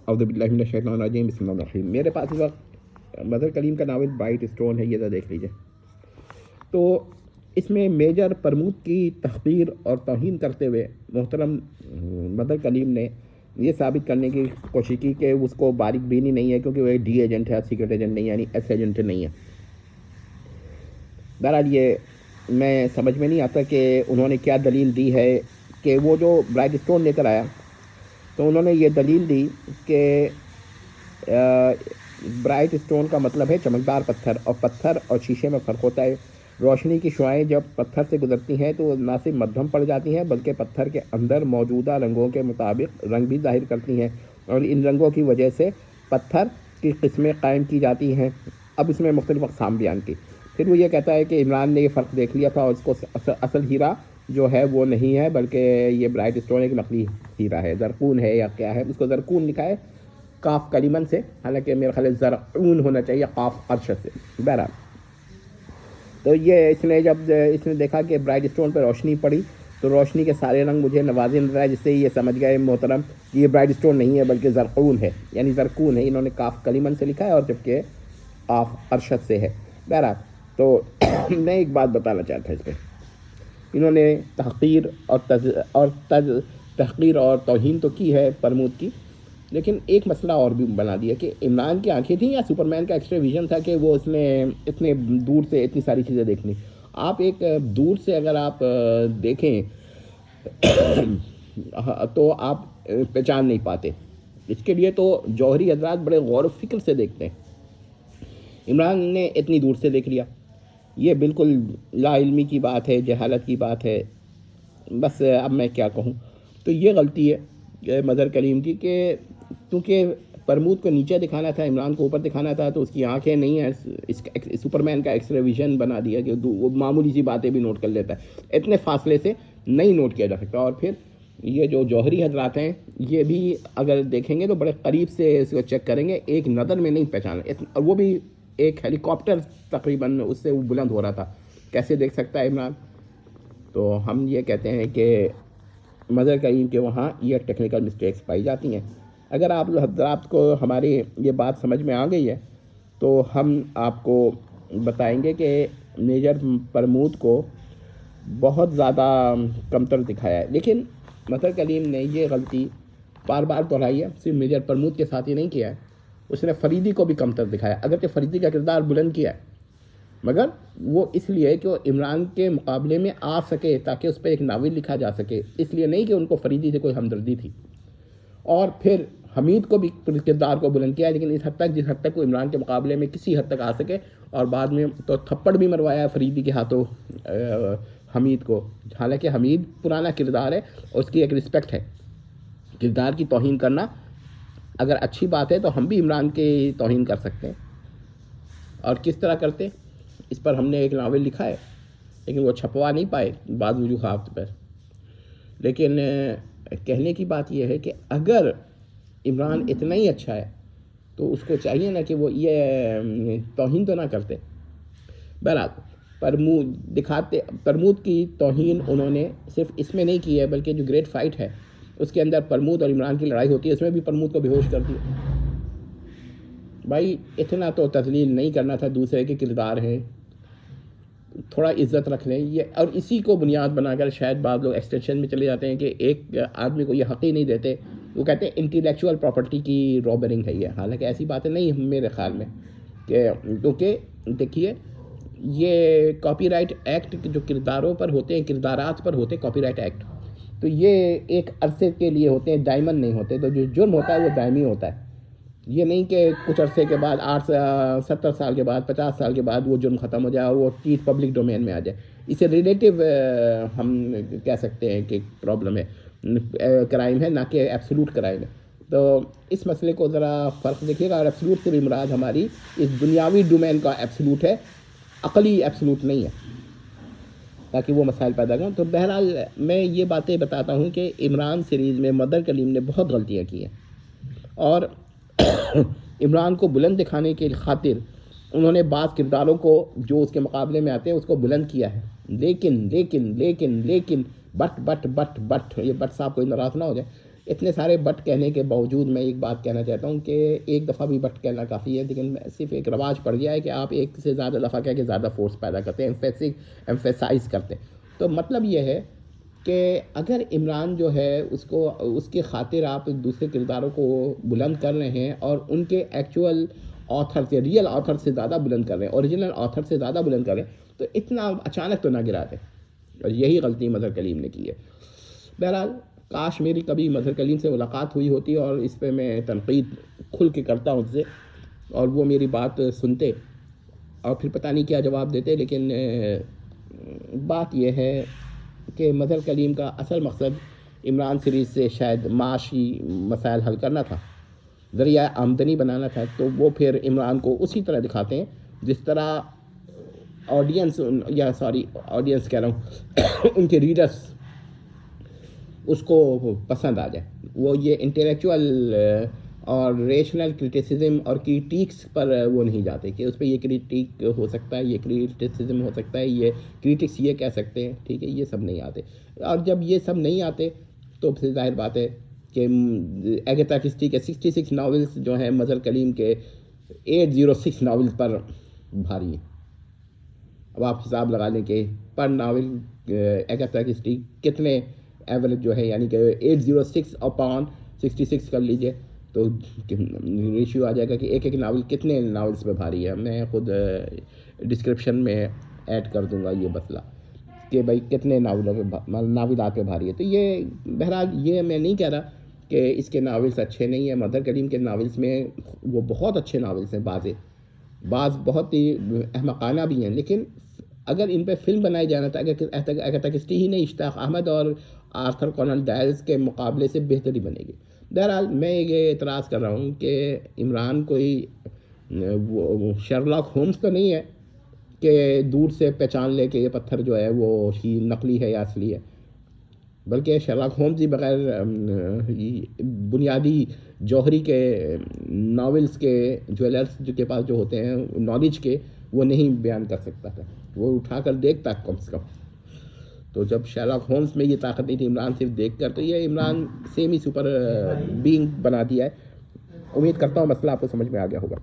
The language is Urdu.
اعوذ باللہ من الشیطان الرجیم، بسم اللہ الرحمن الرحیم۔ میرے پاس اس وقت مظہر کلیم کا ناول برائٹ اسٹون ہے، یہ ذرا دیکھ لیجیے۔ تو اس میں میجر پرمود کی تحقیر اور توہین کرتے ہوئے محترم مظہر کلیم نے یہ ثابت کرنے کی کوشش کی کہ اس کو باریک بینی نہیں ہے، کیونکہ وہ ڈی ایجنٹ ہے، سیکرٹ ایجنٹ نہیں ہے، یعنی ایس ایجنٹ نہیں ہے۔ بہرحال یہ میں سمجھ میں نہیں آتا کہ انہوں نے کیا دلیل دی ہے کہ وہ جو برائٹ اسٹون لے کر آیا تو انہوں نے یہ دلیل دی کہ برائٹ اسٹون کا مطلب ہے چمکدار پتھر، اور پتھر اور شیشے میں فرق ہوتا ہے۔ روشنی کی شعاعیں جب پتھر سے گزرتی ہیں تو نہ صرف مدھم پڑ جاتی ہیں بلکہ پتھر کے اندر موجودہ رنگوں کے مطابق رنگ بھی ظاہر کرتی ہیں، اور ان رنگوں کی وجہ سے پتھر کی قسمیں قائم کی جاتی ہیں۔ اب اس میں مختلف اقسام بیان کی۔ پھر وہ یہ کہتا ہے کہ عمران نے یہ فرق دیکھ لیا تھا، اور اس کو اصل ہیرا جو ہے وہ نہیں ہے بلکہ یہ برائٹ اسٹون ایک نقلی ہیرا ہے، زرقون ہے یا کیا ہے، اس کو زرقون لکھا ہے قاف کلیمن سے، حالانکہ میرے خیال زرعون ہونا چاہیے قاف ارشد سے۔ بہرحال تو یہ اس نے دیکھا کہ برائٹ اسٹون پہ روشنی پڑی تو روشنی کے سارے رنگ مجھے نوازی نظر آئے، جس سے یہ سمجھ گئے محترم کہ یہ برائٹ اسٹون نہیں ہے بلکہ زرقون ہے، یعنی زرقون ہے۔ انہوں نے قاف کلیمن سے لکھا ہے اور جبکہ قاف ارشد سے ہے۔ بہرحال تو میں ایک بات بتانا چاہتا اس پہ، انہوں نے تحقیر اور توہین تو کی ہے پرمود کی، لیکن ایک مسئلہ اور بھی بنا دیا کہ عمران کی آنکھیں تھیں یا سپرمین کا ایکسٹرا ویژن تھا کہ وہ اس میں اتنے دور سے اتنی ساری چیزیں دیکھنی۔ آپ ایک دور سے اگر آپ دیکھیں تو آپ پہچان نہیں پاتے، اس کے لیے تو جوہری حضرات بڑے غور و فکر سے دیکھتے ہیں۔ عمران نے اتنی دور سے دیکھ لیا، یہ بالکل لا علمی کی بات ہے، جہالت کی بات ہے، بس اب میں کیا کہوں۔ تو یہ غلطی ہے مظہر کلیم کی کہ کیونکہ پرمود کو نیچے دکھانا تھا، عمران کو اوپر دکھانا تھا، تو اس کی آنکھیں نہیں ہیں، اس سپرمین کا ایکسرے ویژن بنا دیا کہ وہ معمولی سی باتیں بھی نوٹ کر لیتا ہے، اتنے فاصلے سے نہیں نوٹ کیا جا سکتا۔ اور پھر یہ جو جوہری حضرات ہیں یہ بھی اگر دیکھیں گے تو بڑے قریب سے اس کو چیک کریں گے، ایک نظر میں نہیں پہچانا، اور وہ بھی ایک ہیلی کاپٹر تقریباً اس سے وہ بلند ہو رہا تھا، کیسے دیکھ سکتا ہے عمران؟ تو ہم یہ کہتے ہیں کہ مظہر کلیم کے وہاں یہ ٹیکنیکل مسٹیکس پائی جاتی ہیں۔ اگر آپ حضرات کو ہماری یہ بات سمجھ میں آ گئی ہے تو ہم آپ کو بتائیں گے کہ میجر پرمود کو بہت زیادہ کمتر دکھایا ہے، لیکن مظہر کلیم نے یہ غلطی بار بار دہرائی ہے، صرف میجر پرمود کے ساتھ ہی نہیں کیا ہے، اس نے فریدی کو بھی کمتر دکھایا، اگرچہ فریدی کا کردار بلند کیا ہے مگر وہ اس لیے کہ وہ عمران کے مقابلے میں آ سکے تاکہ اس پہ ایک ناول لکھا جا سکے، اس لیے نہیں کہ ان کو فریدی سے کوئی ہمدردی تھی۔ اور پھر حمید کو بھی کردار کو بلند کیا، لیکن اس حد تک جس حد تک وہ عمران کے مقابلے میں کسی حد تک آ سکے، اور بعد میں تو تھپڑ بھی مروایا فریدی کے ہاتھوں حمید کو، حالانکہ حمید پرانا کردار ہے اور اس کی ایک رسپیکٹ ہے۔ کردار کی توہین کرنا اگر اچھی بات ہے تو ہم بھی عمران کی توہین کر سکتے ہیں، اور کس طرح کرتے اس پر ہم نے ایک ناول لکھا ہے، لیکن وہ چھپوا نہیں پائے بعض وجوہات پر۔ لیکن کہنے کی بات یہ ہے کہ اگر عمران اتنا ہی اچھا ہے تو اس کو چاہیے نا کہ وہ یہ توہین تو نہ کرتے۔ بہرحال پرمود کی توہین انہوں نے صرف اس میں نہیں کی ہے، بلکہ جو گریٹ فائٹ ہے اس کے اندر پرمود اور عمران کی لڑائی ہوتی ہے، اس میں بھی پرمود کو بے ہوش کر دیا۔ بھائی اتنا تو تذلیل نہیں کرنا تھا، دوسرے کے کردار ہیں، تھوڑا عزت رکھ لیں۔ یہ اور اسی کو بنیاد بنا کر شاید بعض لوگ ایکسٹینشن میں چلے جاتے ہیں کہ ایک آدمی کو یہ حق ہی نہیں دیتے، وہ کہتے ہیں انٹلیکچوئل پراپرٹی کی رابرنگ ہے یہ، حالانکہ ایسی باتیں نہیں میرے خیال میں، کہ کیونکہ دیکھیے یہ کاپی رائٹ ایکٹ جو کرداروں پر ہوتے ہیں، کردارات پر ہوتے ہیں کاپی رائٹ ایکٹ، تو یہ ایک عرصے کے لیے ہوتے ہیں، دائمن نہیں ہوتے، تو جو جرم ہوتا ہے وہ دائمی ہوتا ہے۔ یہ نہیں کہ کچھ عرصے کے بعد 70 سال کے بعد 50 سال کے بعد وہ جرم ختم ہو جائے اور وہ چیز پبلک ڈومین میں آ جائے، اسے ریلیٹیو ہم کہہ سکتے ہیں کہ پرابلم ہے، کرائم ہے، نہ کہ ایبسولوٹ کرائم ہے۔ تو اس مسئلے کو ذرا فرق دیکھیے گا، اور ایبسولوٹ سے بھی مراد ہماری اس دنیاوی ڈومین کا ایبسولوٹ ہے، عقلی ایبسولوٹ نہیں ہے، تاکہ وہ مسائل پیدا کریں۔ تو بہرحال میں یہ باتیں بتاتا ہوں کہ عمران سیریز میں مظہر کلیم نے بہت غلطیاں کی ہیں، اور عمران کو بلند دکھانے کے خاطر انہوں نے بعض کرداروں کو جو اس کے مقابلے میں آتے ہیں اس کو بلند کیا ہے، لیکن بٹ یہ بٹ صاحب کوئی ناراض نہ ہو جائے، اتنے سارے بٹ کہنے کے باوجود میں ایک بات کہنا چاہتا ہوں کہ ایک دفعہ بھی بٹ کہنا کافی ہے، لیکن صرف ایک رواج پڑ گیا ہے کہ آپ ایک سے زیادہ دفعہ کہہ کے زیادہ فورس پیدا کرتے ہیں، ایمفیسائز کرتے ہیں. تو مطلب یہ ہے کہ اگر عمران جو ہے اس کی خاطر آپ دوسرے کرداروں کو بلند کر رہے ہیں اور ان کے ایکچوئل آتھر سے، ریئل آتھر سے زیادہ بلند کر رہے ہیں، اوریجنل آتھر سے زیادہ بلند کر رہے ہیں، تو اتنا اچانک تو نہ گرا دیں. اور یہی غلطی مظہر کلیم نے کی ہے. بہرحال کاش میری کبھی مظہر کلیم سے ملاقات ہوئی ہوتی اور اس پہ میں تنقید کھل کے کرتا ہوں اس سے، اور وہ میری بات سنتے اور پھر پتہ نہیں کیا جواب دیتے. لیکن بات یہ ہے کہ مظہر کلیم کا اصل مقصد عمران سیریز سے شاید معاشی مسائل حل کرنا تھا، ذریعہ آمدنی بنانا تھا. تو وہ پھر عمران کو اسی طرح دکھاتے ہیں جس طرح آڈینس کہہ رہا ہوں ان کے ریڈرز اس کو پسند آ جائے. وہ یہ انٹلیکچوئل اور ریشنل کرٹیسزم اور کریٹیکس پر وہ نہیں جاتے کہ اس پہ یہ کریٹیک ہو سکتا ہے، یہ کریٹیسزم ہو سکتا ہے، یہ کریٹکس یہ کہہ سکتے ہیں، ٹھیک ہے، یہ سب نہیں آتے. اور جب یہ سب نہیں آتے تو پھر ظاہر بات ہے کہ ایگتھا کرسٹی کے 66 ناولز جو ہیں مظہر کلیم کے 806 ناولز پر بھاری ہیں. اب آپ حساب لگا لیں کہ پر ناول ایگتھا کرسٹی کتنے ایوریج جو ہے، یعنی کہ 806 اپان 66 کر لیجئے تو ریشیو آ جائے گا کہ ایک ایک ناول کتنے ناولز پہ بھاری ہے. میں خود ڈسکرپشن میں ایڈ کر دوں گا یہ مسئلہ کہ بھائی کتنے ناولات پہ بھاری ہے. تو یہ بہرحال یہ میں نہیں کہہ رہا کہ اس کے ناولز اچھے نہیں ہیں. مظہر کلیم کے ناولز میں وہ بہت اچھے ناولز ہیں، بعض بہت ہی احمقانہ بھی ہیں، لیکن اگر ان پہ فلم بنائی جانا تھا ایگتھا کرسٹی ہی نہیں، اشتیاق احمد اور آرتھر کونن ڈائلز کے مقابلے سے بہتری بنے گی. بہرحال میں یہ اعتراض کر رہا ہوں کہ عمران کوئی شرلاک ہومز تو نہیں ہے کہ دور سے پہچان لے کہ یہ پتھر جو ہے وہ نقلی ہے یا اصلی ہے، بلکہ شرلاک ہومز ہی بغیر بنیادی جوہری کے ناولز کے جویلرز کے پاس جو ہوتے ہیں نالج کے، وہ نہیں بیان کر سکتا تھا، وہ اٹھا کر دیکھتا کم سے کم. تو جب شرلاک ہومز میں یہ طاقت نہیں تھی عمران صرف دیکھ کر، تو یہ عمران سیمی سپر بینگ بنا دیا ہے. امید کرتا ہوں مسئلہ آپ کو سمجھ میں آ گیا ہوگا.